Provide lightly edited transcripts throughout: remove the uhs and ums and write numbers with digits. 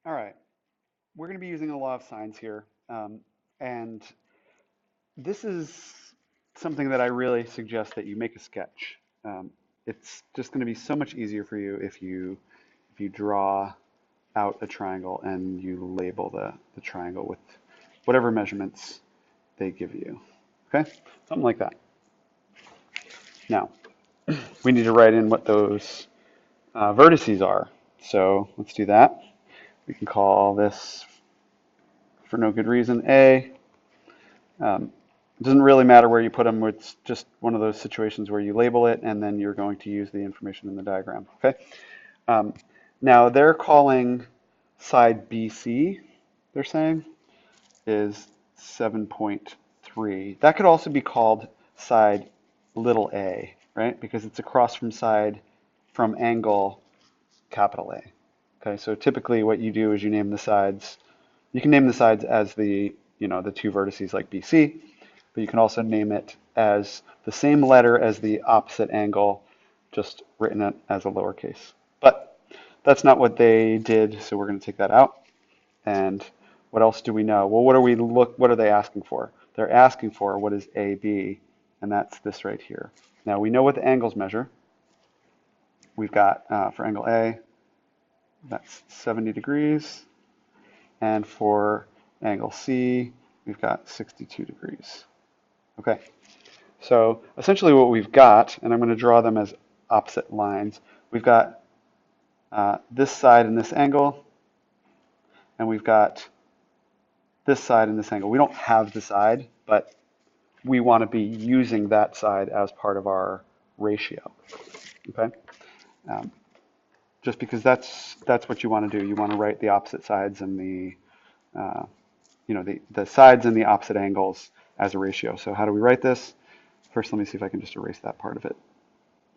All right, we're going to be using a law of sines here. And this is something that I really suggest that you make a sketch. It's just going to be so much easier for you if you draw out a triangle and you label the triangle with whatever measurements they give you. Okay? Something like that. Now, we need to write in what those vertices are. So let's do that. We can call this, for no good reason, A. It doesn't really matter where you put them. It's just one of those situations where you label it and then you're going to use the information in the diagram. Okay. Um, Now they're calling side BC, they're saying, is 7.3. That could also be called side little a, right? Because it's across from angle capital A. Okay, so typically what you do is you name the sides. You can name the sides as the two vertices like BC, but you can also name it as the same letter as the opposite angle, just written it as a lowercase. But that's not what they did, so we're going to take that out. And what else do we know? Well, what are they asking for? They're asking for what is AB, and that's this right here. Now we know what the angles measure. We've got for angle A, that's 70 degrees. And for angle C, we've got 62 degrees. Okay, so essentially what we've got, and I'm going to draw them as opposite lines, we've got this side and this angle, and we've got this side and this angle. We don't have the side, but we want to be using that side as part of our ratio. Okay, just because that's what you want to do. You want to write the opposite sides and the sides and the opposite angles as a ratio. So how do we write this? First, let me see if I can just erase that part of it.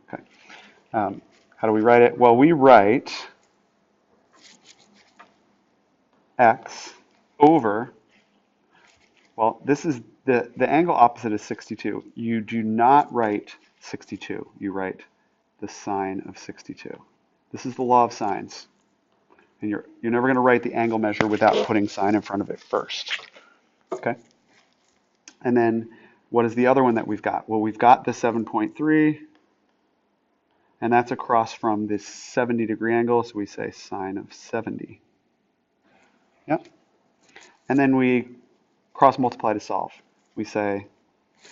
Okay. How do we write it? Well, we write x over, well, this is the angle opposite is 62. You do not write 62. You write the sine of 62. This is the law of sines. And you're never going to write the angle measure without putting sine in front of it first. Okay? And then what is the other one that we've got? Well, we've got the 7.3, and that's across from this 70-degree angle, so we say sine of 70. Yep. And then we cross multiply to solve. We say,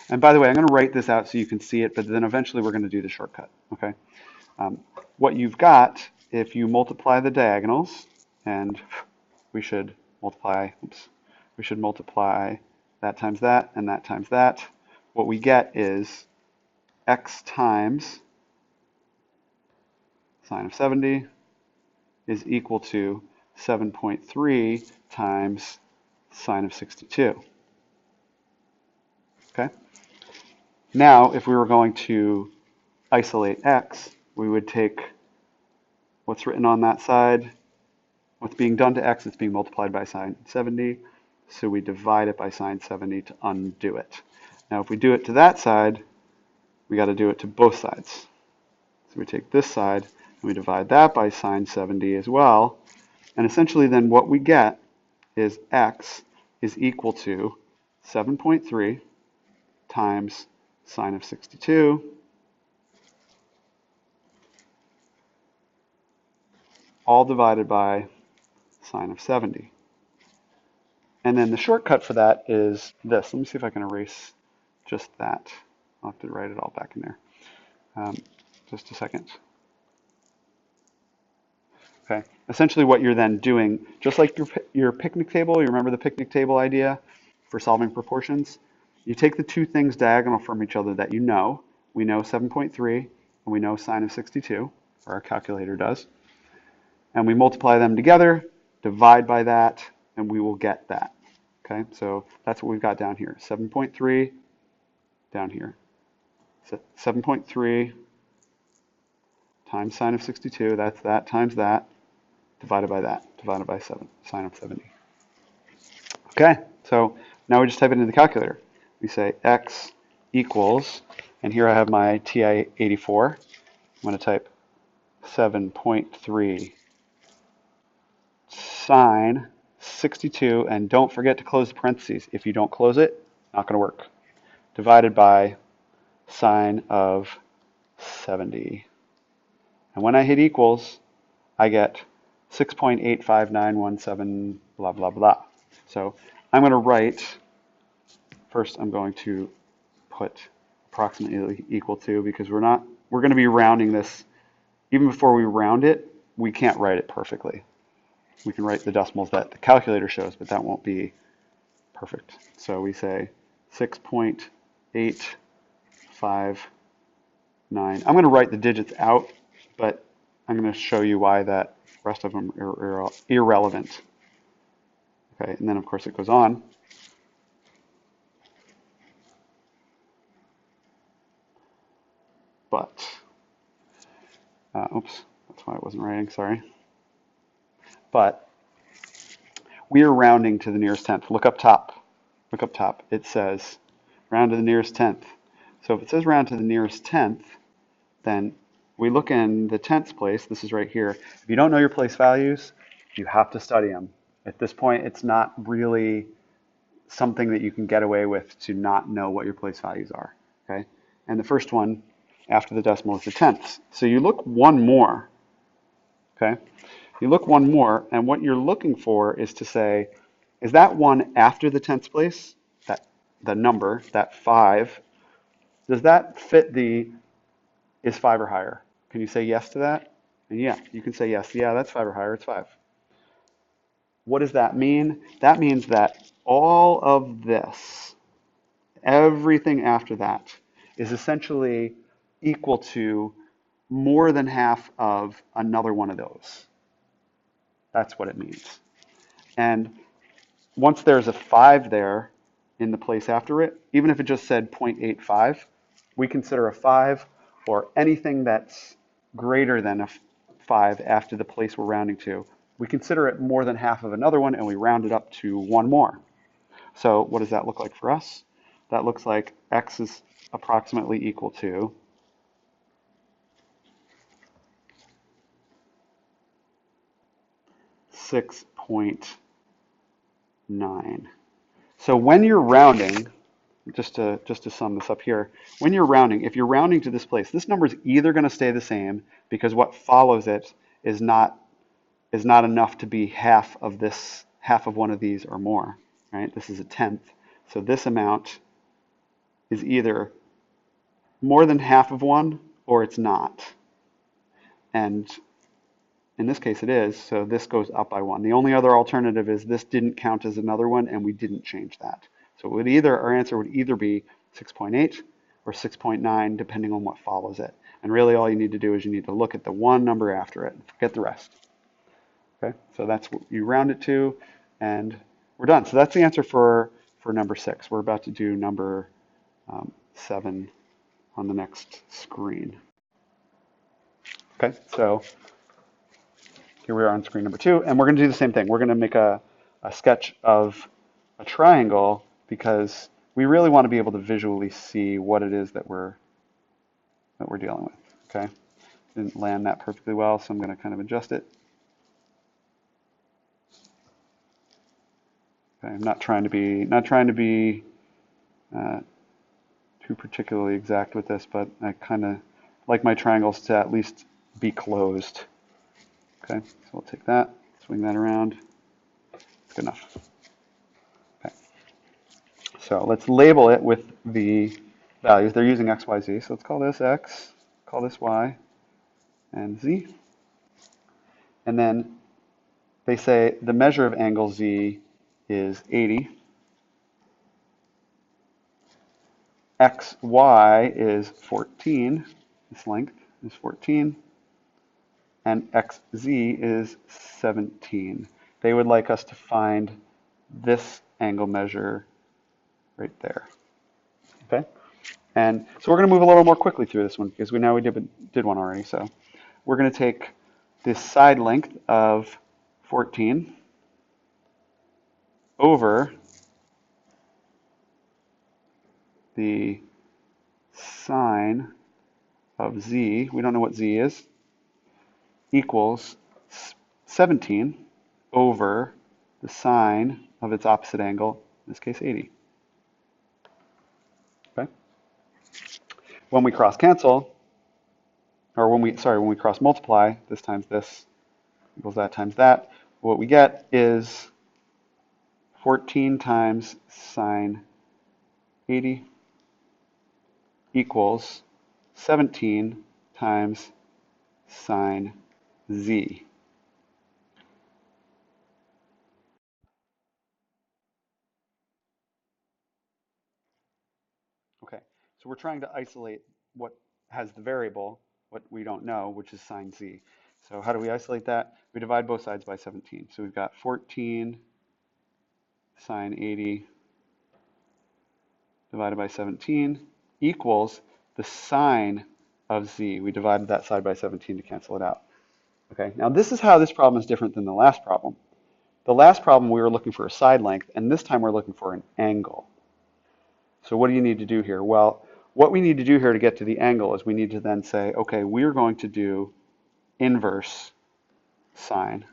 and by the way, I'm going to write this out so you can see it, but then eventually we're going to do the shortcut. Okay? What you've got, if you multiply the diagonals, and we should multiply that times that and that times that, what we get is x times sine of 70 is equal to 7.3 times sine of 62. Okay? Now, if we were going to isolate x, we would take what's written on that side, what's being done to x is being multiplied by sine 70, so we divide it by sine 70 to undo it. Now, if we do it to that side, we got to do it to both sides. So we take this side and we divide that by sine 70 as well, and essentially then what we get is x is equal to 7.3 times sine of 62 all divided by sine of 70. And then the shortcut for that is this. Let me see if I can erase just that. I'll have to write it all back in there. Just a second. Okay. Essentially what you're then doing, just like your picnic table, you remember the picnic table idea for solving proportions? You take the two things diagonal from each other that you know. We know 7.3 and we know sine of 62, or our calculator does. And we multiply them together, divide by that, and we will get that. Okay, so that's what we've got down here. 7.3 down here. So 7.3 times sine of 62, that's that times that, divided by 7, sine of 70. Okay, so now we just type it into the calculator. We say x equals, and here I have my TI-84. I'm going to type 7.3 sine 62, and don't forget to close the parentheses. If you don't close it, not going to work. Divided by sine of 70. And when I hit equals, I get 6.85917 blah, blah, blah. So I'm going to write, first I'm going to put approximately equal to, because we're going to be rounding this. Even before we round it, we can't write it perfectly. We can write the decimals that the calculator shows, but that won't be perfect. So we say 6.859. I'm going to write the digits out, but I'm going to show you why that rest of them are irrelevant. Okay, and then of course it goes on. But, oops, that's why I wasn't writing, sorry. But we are rounding to the nearest tenth. Look up top. Look up top. It says round to the nearest tenth. So if it says round to the nearest tenth, then we look in the tenths place. This is right here. If you don't know your place values, you have to study them. At this point, it's not really something that you can get away with to not know what your place values are. Okay, and the first one after the decimal is the tenths. So you look one more. Okay, you look one more, and what you're looking for is to say, is that one after the tenths place, that the number, that 5, does that fit the is 5 or higher? Can you say yes to that? And yeah, you can say yes. Yeah, that's 5 or higher. It's 5. What does that mean? That means that all of this, everything after that, is essentially equal to more than half of another one of those. That's what it means. And once there's a 5 there in the place after it, even if it just said 0.85, we consider a 5 or anything that's greater than a 5 after the place we're rounding to. We consider it more than half of another one, and we round it up to one more. So what does that look like for us? That looks like x is approximately equal to 6.9. So when you're rounding, just to sum this up here, when you're rounding, if you're rounding to this place, this number is either going to stay the same because what follows it is not enough to be half of one of these or more, right? This is a tenth. So this amount is either more than half of one or it's not. And in this case it is, so this goes up by 1. The only other alternative is this didn't count as another one and we didn't change that. So it would our answer would either be 6.8 or 6.9 depending on what follows it. And really all you need to do is you need to look at the one number after it and forget the rest. Okay, so that's what you round it to, and we're done. So that's the answer for number 6. We're about to do number 7 on the next screen. Okay, so here we are on screen number 2, and we're going to do the same thing. We're going to make a sketch of a triangle because we really want to be able to visually see what it is that we're dealing with. Okay, didn't land that perfectly well, so I'm going to kind of adjust it. Okay, I'm not trying to be too particularly exact with this, but I kind of like my triangles to at least be closed. Okay, so we'll take that, swing that around. That's good enough. Okay, so let's label it with the values. They're using x, y, z, so let's call this x, call this y, and z. And then they say the measure of angle z is 80. XY is 14, this length is 14, and XZ is 17. They would like us to find this angle measure right there. Okay? And so we're going to move a little more quickly through this one because we did one already. So we're going to take this side length of 14 over the sine of z, we don't know what z is, equals 17. over the sine of its opposite angle, in this case 80. Okay? When we cross cancel, or when we cross multiply, this times this equals that times that, what we get is 14 times sine 80 equals 17 times sine z. Okay, so we're trying to isolate what has the variable, what we don't know, which is sine z. So how do we isolate that? We divide both sides by 17. So we've got 14 sine 80 divided by 17 equals the sine of z. We divided that side by 17 to cancel it out. Okay, now this is how this problem is different than the last problem. The last problem we were looking for a side length, and this time we're looking for an angle. So what do you need to do here? Well, what we need to do here to get to the angle is we need to then say, okay, we're going to do inverse sine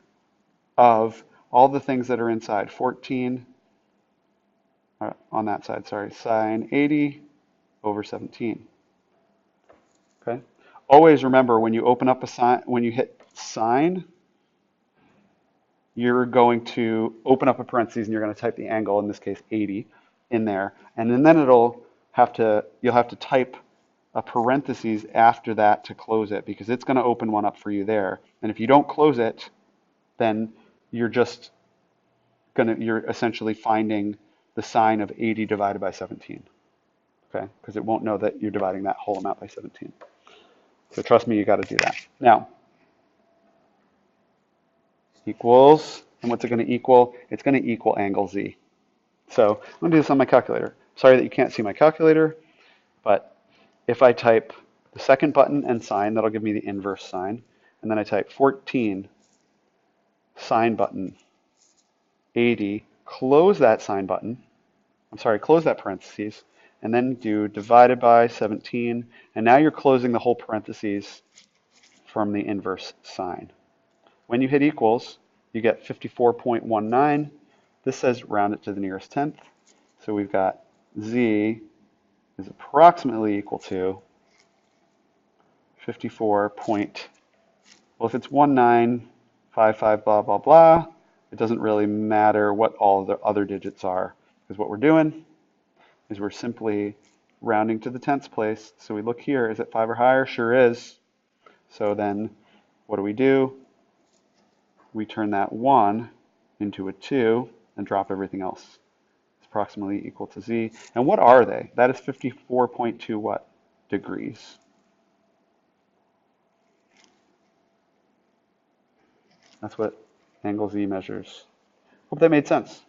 of all the things that are inside. 14, on that side, sorry, sine 80 over 17. Okay? Always remember when you open up a sine, when you hit sine, you're going to open up a parentheses and you're going to type the angle, in this case 80, in there. And then you'll have to type a parentheses after that to close it, because it's going to open one up for you there. And if you don't close it, then you're essentially finding the sine of 80 divided by 17. Okay? Because it won't know that you're dividing that whole amount by 17. So trust me, you got to do that. Now, equals, and what's it going to equal? It's going to equal angle z. So I'm going to do this on my calculator. Sorry that you can't see my calculator, but if I type the second button and sine, that'll give me the inverse sine. And then I type 14 sine button 80, close that sine button, close that parentheses, and then do divided by 17. And now you're closing the whole parentheses from the inverse sine. When you hit equals, you get 54.19. This says round it to the nearest tenth. So we've got z is approximately equal to 54 point, well, if it's 1955 blah, blah, blah, it doesn't really matter what all the other digits are, because what we're doing is we're simply rounding to the tenths place. So we look here, is it 5 or higher? Sure is. So then what do? We turn that 1 into a 2 and drop everything else. It's approximately equal to z. And what are they? That is 54.2 what? Degrees. That's what angle z measures. Hope that made sense.